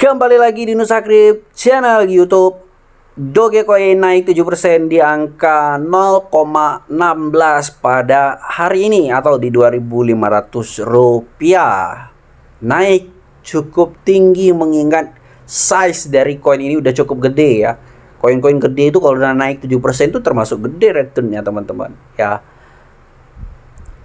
Kembali lagi di Nusakrip channel YouTube. Dogecoin naik 7% di angka 0,16 pada hari ini atau di 2.500 rupiah. Naik cukup tinggi mengingat size dari koin ini udah cukup gede ya. Koin-koin gede itu kalau udah naik 7% itu termasuk gede returnnya teman-teman ya.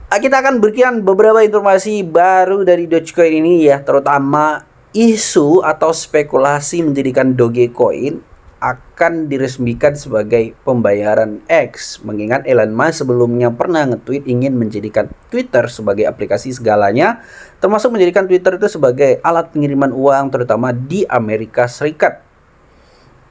Kita akan berikan beberapa informasi baru dari Dogecoin ini ya, terutama isu atau spekulasi menjadikan Dogecoin akan diresmikan sebagai pembayaran X, mengingat Elon Musk sebelumnya pernah nge-tweet ingin menjadikan Twitter sebagai aplikasi segalanya, termasuk menjadikan Twitter itu sebagai alat pengiriman uang terutama di Amerika Serikat.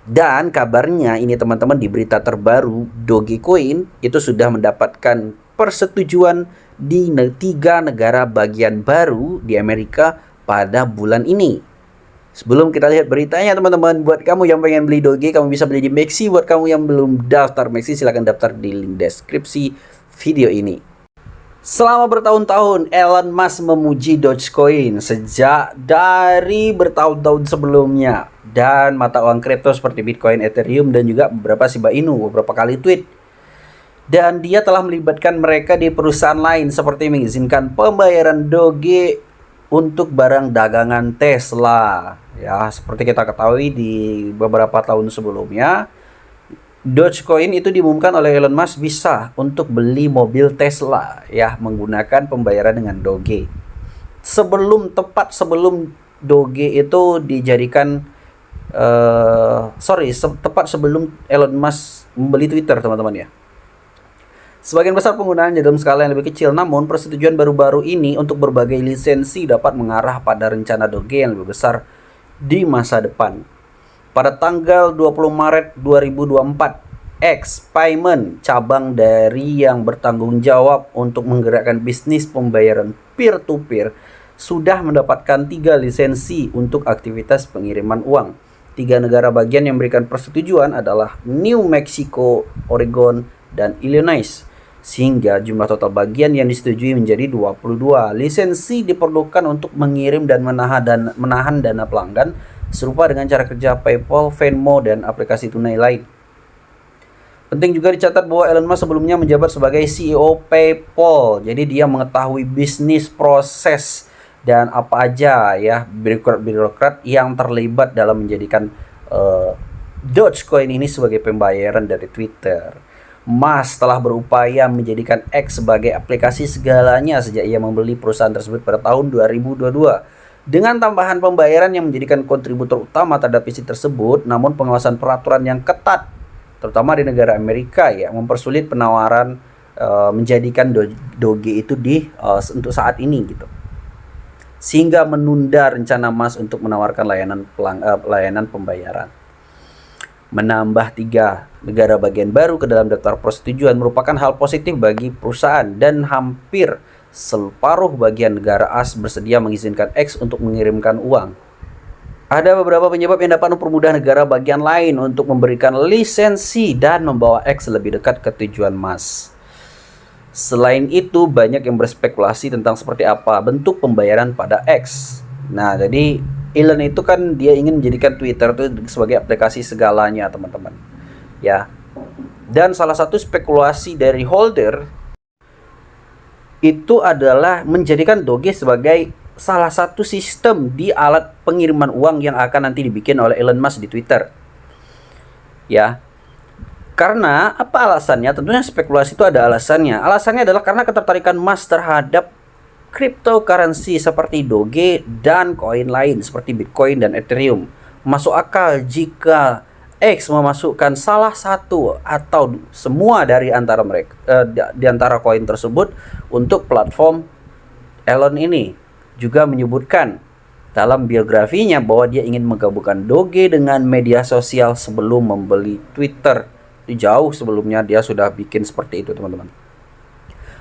Dan kabarnya ini teman-teman, di berita terbaru, Dogecoin itu sudah mendapatkan persetujuan di 3 negara bagian baru di Amerika pada bulan ini. Sebelum kita lihat beritanya teman-teman, buat kamu yang pengen beli Doge, kamu bisa beli di Maxi. Buat kamu yang belum daftar Maxi, silahkan daftar di link deskripsi video ini. Selama bertahun-tahun, Elon Musk memuji Dogecoin sejak dari bertahun-tahun sebelumnya. Dan mata uang kripto seperti Bitcoin, Ethereum, dan juga beberapa Shiba Inu beberapa kali tweet. Dan dia telah melibatkan mereka di perusahaan lain seperti mengizinkan pembayaran Doge untuk barang dagangan Tesla. Ya, seperti kita ketahui di beberapa tahun sebelumnya, Dogecoin itu diumumkan oleh Elon Musk bisa untuk beli mobil Tesla ya, menggunakan pembayaran dengan Doge. Tepat sebelum Doge itu dijadikan tepat sebelum Elon Musk membeli Twitter teman-teman ya. Sebagian besar penggunaannya dalam skala yang lebih kecil, namun persetujuan baru-baru ini untuk berbagai lisensi dapat mengarah pada rencana Doge yang lebih besar di masa depan. Pada tanggal 20 Maret 2024, X Payment, cabang dari yang bertanggung jawab untuk menggerakkan bisnis pembayaran peer-to-peer, sudah mendapatkan 3 lisensi untuk aktivitas pengiriman uang. 3 negara bagian yang memberikan persetujuan adalah New Mexico, Oregon, dan Illinois. Sehingga jumlah total bagian yang disetujui menjadi 22. Lisensi diperlukan untuk mengirim dan menahan dana pelanggan, serupa dengan cara kerja PayPal, Venmo, dan aplikasi tunai lain. Penting juga dicatat bahwa Elon Musk sebelumnya menjabat sebagai CEO PayPal. Jadi dia mengetahui bisnis proses dan apa aja ya birokrat yang terlibat dalam menjadikan Dogecoin ini sebagai pembayaran dari Twitter. Musk telah berupaya menjadikan X sebagai aplikasi segalanya sejak ia membeli perusahaan tersebut pada tahun 2022. Dengan tambahan pembayaran yang menjadikan kontributor utama terhadap isi tersebut, namun pengawasan peraturan yang ketat, terutama di negara Amerika ya, mempersulit penawaran menjadikan Doge itu untuk saat ini gitu. Sehingga menunda rencana Musk untuk menawarkan layanan pembayaran. Menambah 3 negara bagian baru ke dalam daftar persetujuan merupakan hal positif bagi perusahaan, dan hampir separuh bagian negara AS bersedia mengizinkan X untuk mengirimkan uang. Ada beberapa penyebab yang dapat mempermudah negara bagian lain untuk memberikan lisensi dan membawa X lebih dekat ke tujuan Musk. Selain itu, banyak yang berspekulasi tentang seperti apa bentuk pembayaran pada X. Nah, jadi Elon itu kan dia ingin menjadikan Twitter itu sebagai aplikasi segalanya teman-teman ya. Dan salah satu spekulasi dari holder itu adalah menjadikan Doge sebagai salah satu sistem di alat pengiriman uang yang akan nanti dibikin oleh Elon Musk di Twitter ya. Karena apa alasannya? Tentunya spekulasi itu ada alasannya. Alasannya adalah karena ketertarikan Musk terhadap cryptocurrency seperti Doge dan koin lain seperti Bitcoin dan Ethereum. Masuk akal jika X memasukkan salah satu atau semua dari antara mereka di antara koin tersebut untuk platform Elon ini. Juga menyebutkan dalam biografinya bahwa dia ingin menggabungkan Doge dengan media sosial sebelum membeli Twitter. Jauh sebelumnya dia sudah bikin seperti itu teman-teman.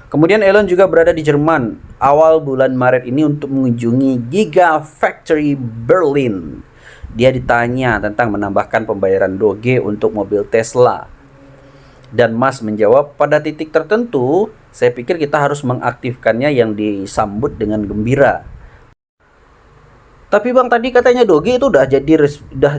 Kemudian Elon juga berada di Jerman awal bulan Maret ini untuk mengunjungi Gigafactory Berlin. Dia ditanya tentang menambahkan pembayaran Doge untuk mobil Tesla. Dan Musk menjawab, pada titik tertentu saya pikir kita harus mengaktifkannya, yang disambut dengan gembira. Tapi Bang tadi katanya Doge itu udah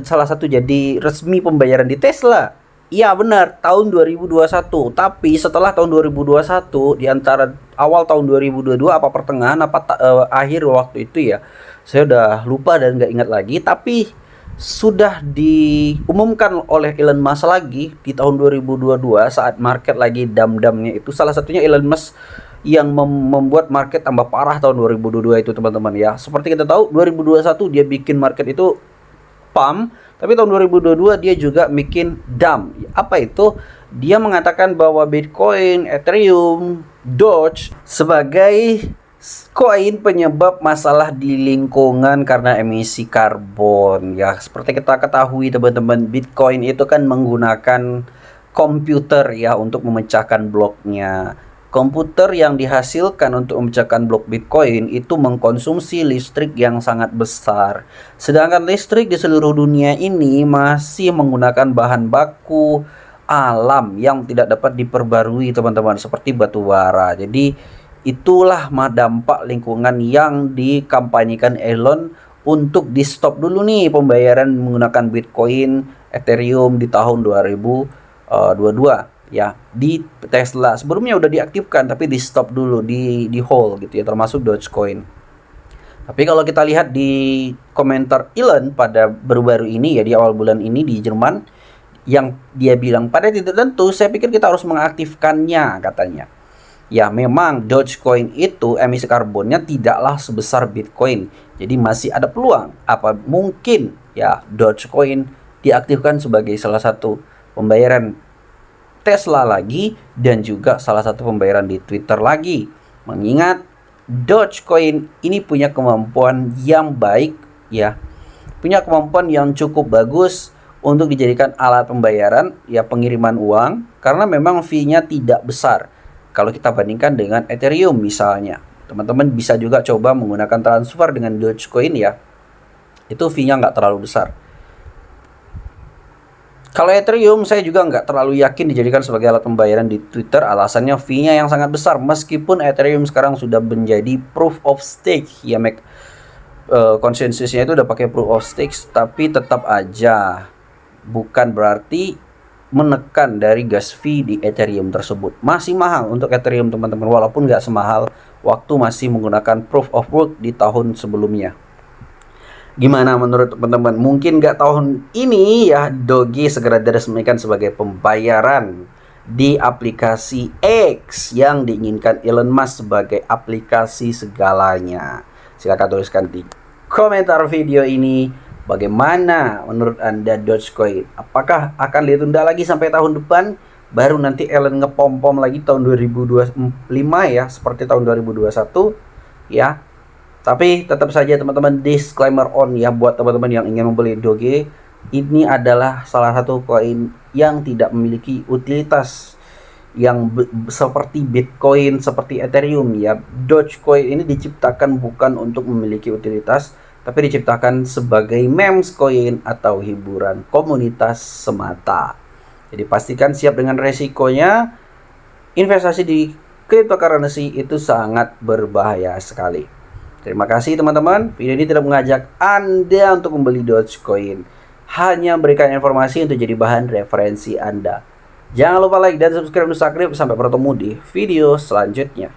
salah satu jadi resmi pembayaran di Tesla. Iya benar, tahun 2021. Tapi setelah tahun 2021 di antara awal tahun 2022 apa pertengahan apa akhir waktu itu ya. Saya udah lupa dan nggak ingat lagi, tapi sudah diumumkan oleh Elon Musk lagi di tahun 2022 saat market lagi dam-damnya itu. Salah satunya Elon Musk yang membuat market tambah parah tahun 2022 itu teman-teman ya. Seperti kita tahu 2021 dia bikin market itu pump, tapi tahun 2022 dia juga bikin dump. Apa itu? Dia mengatakan bahwa Bitcoin, Ethereum, Doge sebagai koin penyebab masalah di lingkungan karena emisi karbon ya. Seperti kita ketahui teman-teman, Bitcoin itu kan menggunakan komputer ya untuk memecahkan bloknya. Komputer yang dihasilkan untuk memecahkan blok Bitcoin itu mengkonsumsi listrik yang sangat besar. Sedangkan listrik di seluruh dunia ini masih menggunakan bahan baku alam yang tidak dapat diperbarui teman-teman, seperti batu bara. Jadi itulah dampak lingkungan yang dikampanyekan Elon untuk di stop dulu nih pembayaran menggunakan Bitcoin, Ethereum di tahun 2022 ya. Di Tesla sebelumnya udah diaktifkan tapi di stop dulu, di hold gitu ya, termasuk Dogecoin. Tapi kalau kita lihat di komentar Elon pada baru-baru ini ya, di awal bulan ini di Jerman, yang dia bilang pada titik tertentu saya pikir kita harus mengaktifkannya katanya. Ya memang Dogecoin itu emisi karbonnya tidaklah sebesar Bitcoin. Jadi masih ada peluang. Apa mungkin ya Dogecoin diaktifkan sebagai salah satu pembayaran Tesla lagi dan juga salah satu pembayaran di Twitter lagi. Mengingat Dogecoin ini punya kemampuan yang baik ya. Punya kemampuan yang cukup bagus untuk dijadikan alat pembayaran ya, pengiriman uang, karena memang fee-nya tidak besar. Kalau kita bandingkan dengan Ethereum misalnya, teman-teman bisa juga coba menggunakan transfer dengan Dogecoin ya. Itu fee-nya nggak terlalu besar. Kalau Ethereum saya juga nggak terlalu yakin dijadikan sebagai alat pembayaran di Twitter. Alasannya fee-nya yang sangat besar. Meskipun Ethereum sekarang sudah menjadi proof of stake ya, konsensusnya itu udah pakai proof of stake, tapi tetap aja bukan berarti menekan dari gas fee di Ethereum tersebut. Masih mahal untuk Ethereum teman-teman, walaupun nggak semahal waktu masih menggunakan proof of work di tahun sebelumnya. Gimana menurut teman-teman? Mungkin nggak tahun ini ya Doge segera diresmikan sebagai pembayaran di aplikasi X yang diinginkan Elon Musk sebagai aplikasi segalanya. Silakan tuliskan di komentar video ini bagaimana menurut Anda Dogecoin. Apakah akan ditunda lagi sampai tahun depan? Baru nanti Elon ngepom-pom lagi tahun 2025 ya, seperti tahun 2021 ya. Tapi tetap saja teman-teman, disclaimer on ya buat teman-teman yang ingin membeli Doge. Ini adalah salah satu koin yang tidak memiliki utilitas yang seperti Bitcoin, seperti Ethereum ya. Dogecoin ini diciptakan bukan untuk memiliki utilitas, tapi diciptakan sebagai memes coin atau hiburan komunitas semata. Jadi pastikan siap dengan resikonya. Investasi di cryptocurrency itu sangat berbahaya sekali. Terima kasih teman-teman. Video ini tidak mengajak Anda untuk membeli Dogecoin, hanya memberikan informasi untuk jadi bahan referensi Anda. Jangan lupa like dan subscribe. Sampai bertemu di video selanjutnya.